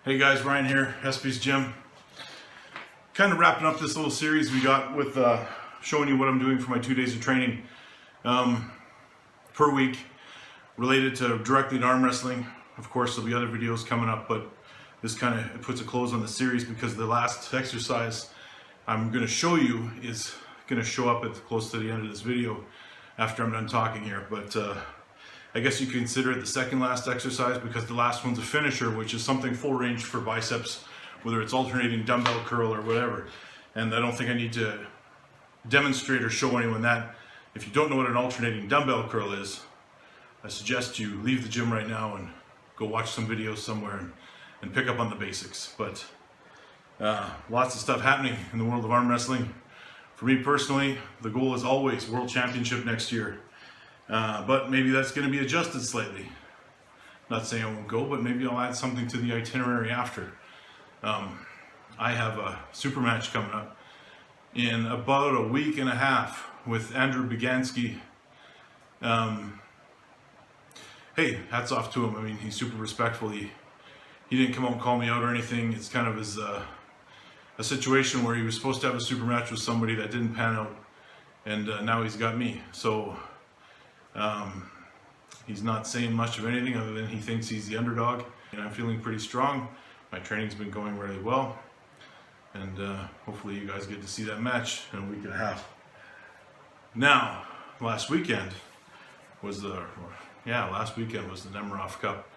Hey guys, Ryan here, SP's Gym. Kind of wrapping up this little series we got with showing you what I'm doing for my 2 days of training per week related to directly to arm wrestling. Of course, there'll be other videos coming up, but this kind of puts a close on the series because the last exercise I'm going to show you is going to show up at close to the end of this video after I'm done talking here. But I guess you can consider it the second last exercise because the last one's a finisher, which is something full range for biceps, whether it's alternating dumbbell curl or whatever. And I don't think I need to demonstrate or show anyone that. If you don't know what an alternating dumbbell curl is, I suggest you leave the gym right now and go watch some videos somewhere and pick up on the basics. But lots of stuff happening in the world of arm wrestling. For me personally, the goal is always World Championship next year. But maybe that's going to be adjusted slightly. Not saying I won't go, but maybe I'll add something to the itinerary after. I have a super match coming up in about a week and a half with Andrew Begansky. Hey, hats off to him. I mean, he's super respectful. He didn't come out and call me out or anything. It's kind of his, a situation where he was supposed to have a super match with somebody that didn't pan out, and now he's got me. So he's not saying much of anything other than he thinks he's the underdog, and I'm feeling pretty strong. My training's been going really well, and hopefully you guys get to see that match in a week and a half. Now, last weekend was the Nemiroff Cup,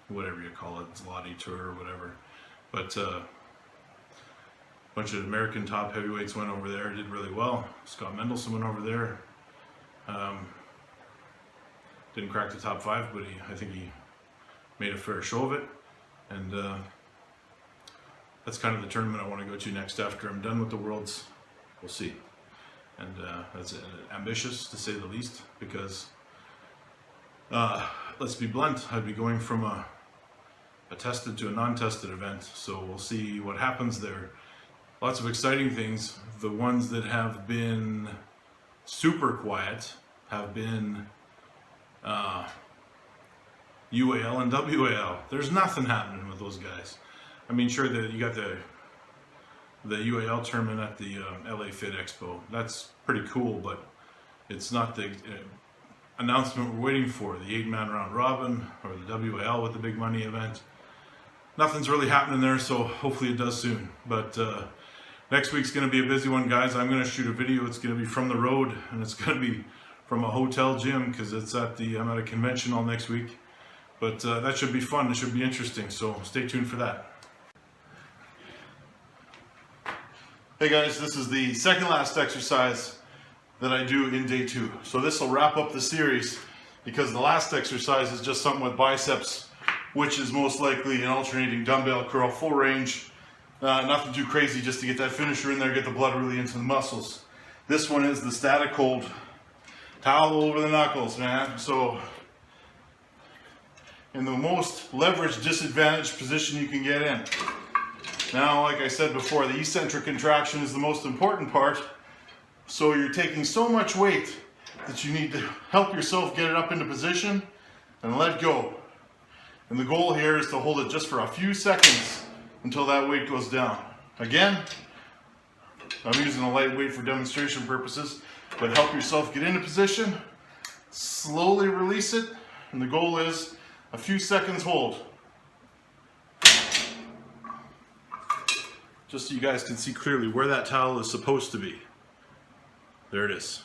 whatever you call it, Zloty Tour or whatever. But a bunch of American top heavyweights went over there, did really well. Scott Mendelson went over there. Didn't crack the top 5, but I think he made a fair show of it, and that's kind of the tournament I want to go to next after I'm done with the Worlds. We'll see. And that's ambitious to say the least, because let's be blunt, I'd be going from a tested to a non-tested event, so we'll see what happens there. Lots of exciting things. The ones that have been super quiet have been UAL and WAL. There's nothing happening with those guys. I mean, sure, you got the UAL tournament at the LA Fit Expo. That's pretty cool, but it's not the announcement we're waiting for. The 8-man round robin or the WAL with the big money event. Nothing's really happening there, so hopefully it does soon. But next week's going to be a busy one, guys. I'm going to shoot a video. It's going to be from the road, and it's going to be from a hotel gym because I'm at a convention all next week. But that should be fun. It should be interesting. So stay tuned for that. Hey guys, this is the second last exercise that I do in day 2. So this will wrap up the series because the last exercise is just something with biceps, which is most likely an alternating dumbbell curl, full range. Nothing too crazy, just to get that finisher in there, get the blood really into the muscles. This one is the static hold. Towel over the knuckles, man. So, in the most leveraged, disadvantaged position you can get in. Now, like I said before, the eccentric contraction is the most important part. So you're taking so much weight that you need to help yourself get it up into position and let go. And the goal here is to hold it just for a few seconds until that weight goes down. Again, I'm using a light weight for demonstration purposes, but help yourself get into position, slowly release it, and the goal is a few seconds hold. Just so you guys can see clearly where that towel is supposed to be. There it is.